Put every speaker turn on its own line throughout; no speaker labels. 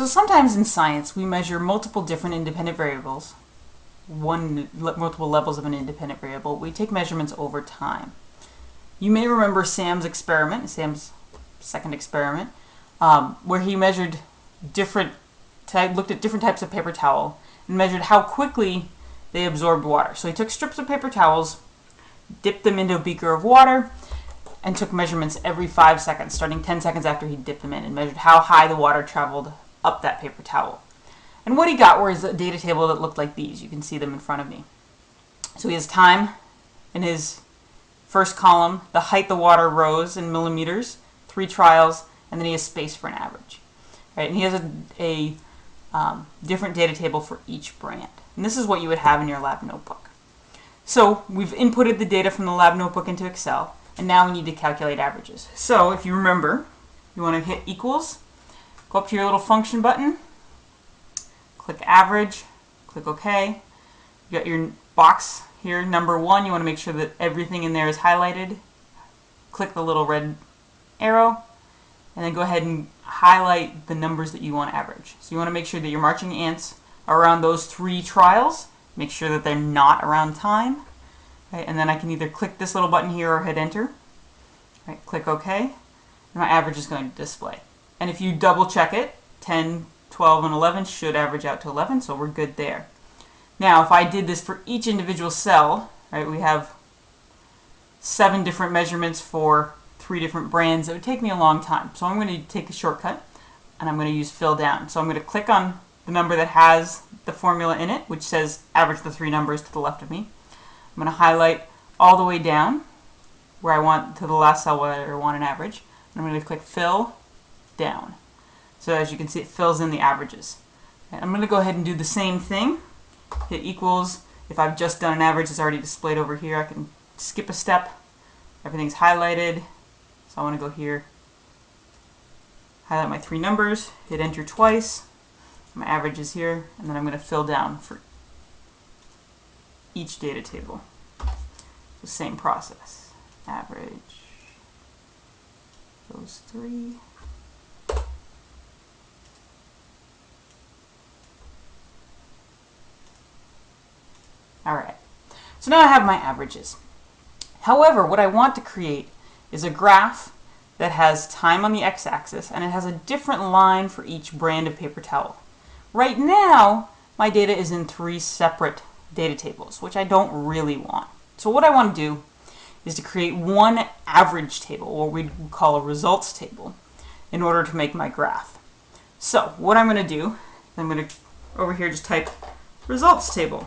So sometimes in science we measure multiple different independent variables, multiple levels of an independent variable. We take measurements over time. You may remember Sam's experiment, Sam's second experiment, where he measured looked at different types of paper towel and measured how quickly they absorbed water. So he took strips of paper towels, dipped them into a beaker of water, and took measurements every 5 seconds, starting 10 seconds after he dipped them in, and measured how high the water traveled up that paper towel. And what he got was a data table that looked like these. You can see them in front of me. So he has time in his first column, the height the water rose in millimeters, 3 trials, and then he has space for an average. Right? And he has a different data table for each brand. And this is what you would have in your lab notebook. So we've inputted the data from the lab notebook into Excel, and now we need to calculate averages. So if you remember, you want to hit equals, go up to your little function button, click average, click OK. You got your box here, number 1. You want to make sure that everything in there is highlighted. Click the little red arrow, and then go ahead and highlight the numbers that you want to average. So you want to make sure that your marching ants are around those 3 trials. Make sure that they're not around time. Right? And then I can either click this little button here or hit enter. Right? Click OK, and my average is going to display. And if you double check it, 10, 12, and 11 should average out to 11, so we're good there. Now, if I did this for each individual cell, right, we have 7 different measurements for 3 different brands. It would take me a long time. So I'm going to take a shortcut, and I'm going to use fill down. So I'm going to click on the number that has the formula in it, which says average the 3 numbers to the left of me. I'm going to highlight all the way down where I want to the last cell where I want an average. And I'm going to click fill down. So as you can see, it fills in the averages. And I'm going to go ahead and do the same thing. Hit equals. If I've just done an average, it's already displayed over here. I can skip a step. Everything's highlighted. So I want to go here, highlight my 3 numbers, hit enter twice. My average is here, and then I'm going to fill down for each data table. The same process. Average those 3. Alright, so now I have my averages. However, what I want to create is a graph that has time on the x-axis, and it has a different line for each brand of paper towel. Right now, my data is in 3 separate data tables, which I don't really want. So what I want to do is to create one average table, or we'd call a results table, in order to make my graph. So what I'm going to do, I'm going to over here just type results table.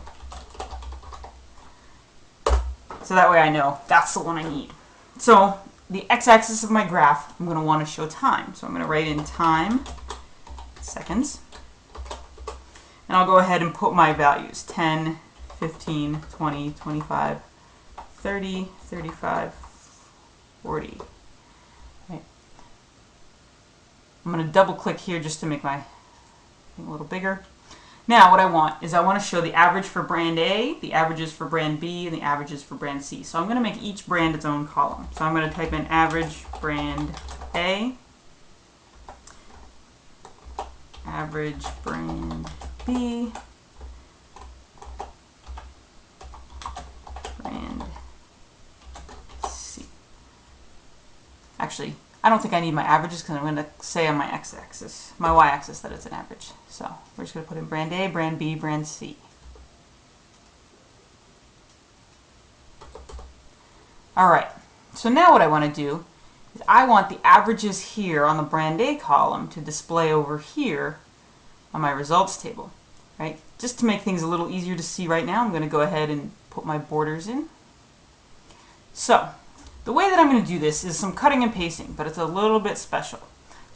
So that way I know that's the one I need. So the x-axis of my graph, I'm going to want to show time. So I'm going to write in time, seconds. And I'll go ahead and put my values, 10, 15, 20, 25, 30, 35, 40. Okay. I'm going to double click here just to make my thing a little bigger. Now what I want is I want to show the average for brand A, the averages for brand B, and the averages for brand C. So I'm going to make each brand its own column. So I'm going to type in average brand A, average brand B, brand C. Actually, I don't think I need my averages because I'm going to say on my x-axis, my y-axis, that it's an average. So we're just going to put in brand A, brand B, brand C. Alright, so now what I want to do is I want the averages here on the brand A column to display over here on my results table. Right? Just to make things a little easier to see right now, I'm going to go ahead and put my borders in. So the way that I'm going to do this is some cutting and pasting, but it's a little bit special.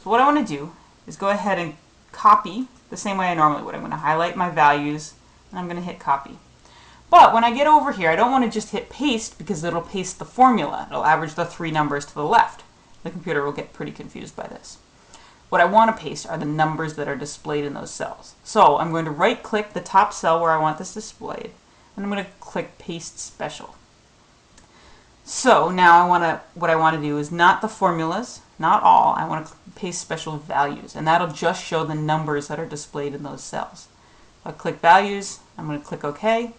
So what I want to do is go ahead and copy the same way I normally would. I'm going to highlight my values, and I'm going to hit copy. But when I get over here, I don't want to just hit paste because it'll paste the formula. It'll average the 3 numbers to the left. The computer will get pretty confused by this. What I want to paste are the numbers that are displayed in those cells. So I'm going to right-click the top cell where I want this displayed, and I'm going to click Paste Special. So now what I want to do is not the formulas, not all. I want to paste special values, and that'll just show the numbers that are displayed in those cells. I'll click values, I'm going to click OK,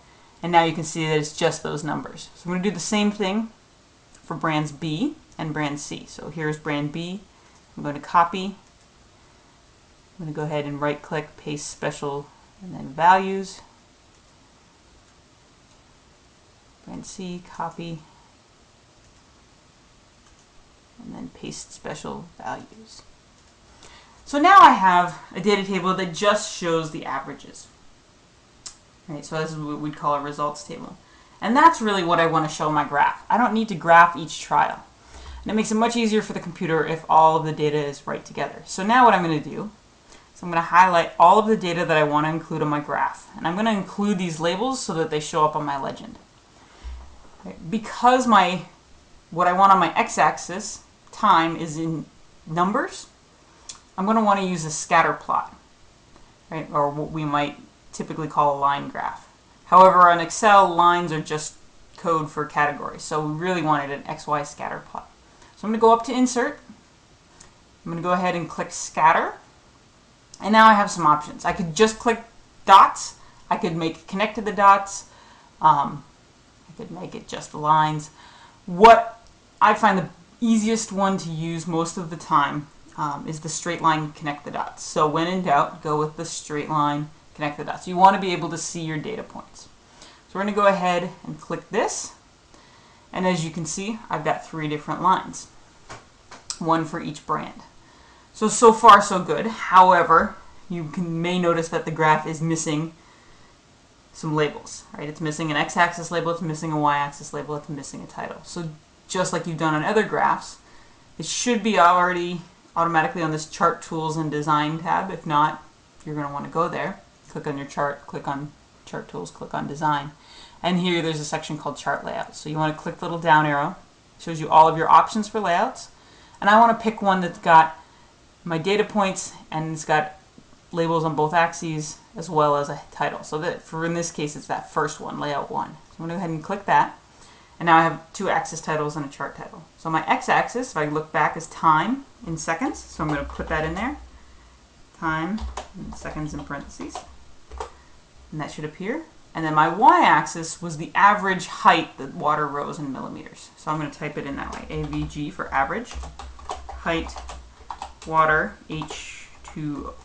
and now you can see that it's just those numbers. So I'm going to do the same thing for brands B and brand C. So here's brand B. I'm going to copy. I'm going to go ahead and right click, paste special, and then values. Brand C, copy, and then paste special values. So now I have a data table that just shows the averages. Right, so this is what we'd call a results table. And that's really what I want to show in my graph. I don't need to graph each trial. And it makes it much easier for the computer if all of the data is right together. So now what I'm going to do is I'm going to highlight all of the data that I want to include on my graph. And I'm going to include these labels so that they show up on my legend. Right, because what I want on my x-axis, time, is in numbers, I'm going to want to use a scatter plot, right, or what we might typically call a line graph. However, in Excel, lines are just code for categories, so we really wanted an XY scatter plot. So I'm going to go up to Insert. I'm going to go ahead and click Scatter, and now I have some options. I could just click dots. I could make it connect to the dots. I could make it just lines. What I find the easiest one to use most of the time is the straight line connect the dots. So when in doubt, go with the straight line connect the dots. You want to be able to see your data points. So we're going to go ahead and click this, and as you can see, I've got 3 different lines, one for each brand. So far so good. However, you may notice that the graph is missing some labels, right? It's missing an x-axis label, it's missing a y-axis label, it's missing a title. So just like you've done on other graphs, it should be already automatically on this Chart Tools and Design tab. If not, you're going to want to go there. Click on your chart, click on Chart Tools, click on Design. And here there's a section called Chart Layout. So you want to click the little down arrow. It shows you all of your options for layouts. And I want to pick one that's got my data points and it's got labels on both axes as well as a title. So that in this case it's that first one, Layout 1. So I'm going to go ahead and click that. And now I have 2 axis titles and a chart title. So my x-axis, if I look back, is time in seconds. So I'm going to put that in there. Time in seconds in parentheses. And that should appear. And then my y-axis was the average height that water rose in millimeters. So I'm going to type it in that way. AVG for average. Height, water, H2O,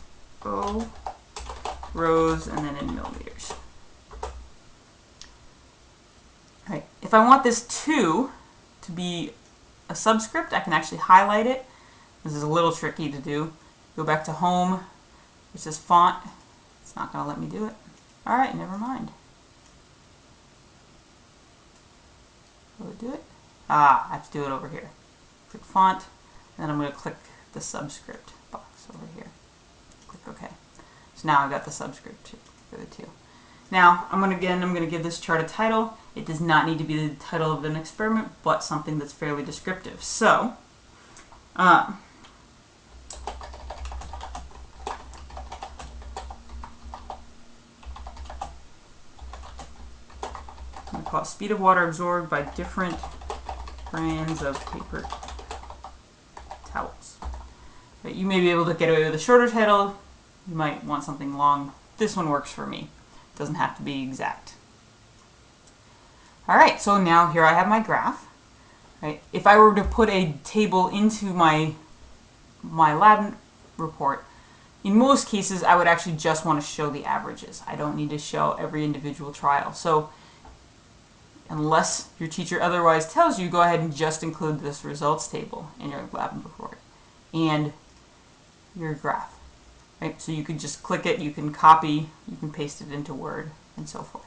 rose, and then in millimeters. All right. If I want this 2 to be a subscript, I can actually highlight it. This is a little tricky to do. Go back to Home. It says Font. It's not going to let me do it. All right, never mind. Will it do it? I have to do it over here. Click Font, and then I'm going to click the subscript box over here. Click OK. So now I've got the subscript for the 2. Now, I'm going to give this chart a title. It does not need to be the title of an experiment, but something that's fairly descriptive. So, I'm going to call it Speed of Water Absorbed by Different Brands of Paper Towels. But you may be able to get away with a shorter title. You might want something long. This one works for me. It doesn't have to be exact. All right, so now here I have my graph. Right? If I were to put a table into my lab report, in most cases I would actually just want to show the averages. I don't need to show every individual trial. So unless your teacher otherwise tells you, go ahead and just include this results table in your lab report and your graph. Right? So you can just click it, you can copy, you can paste it into Word, and so forth.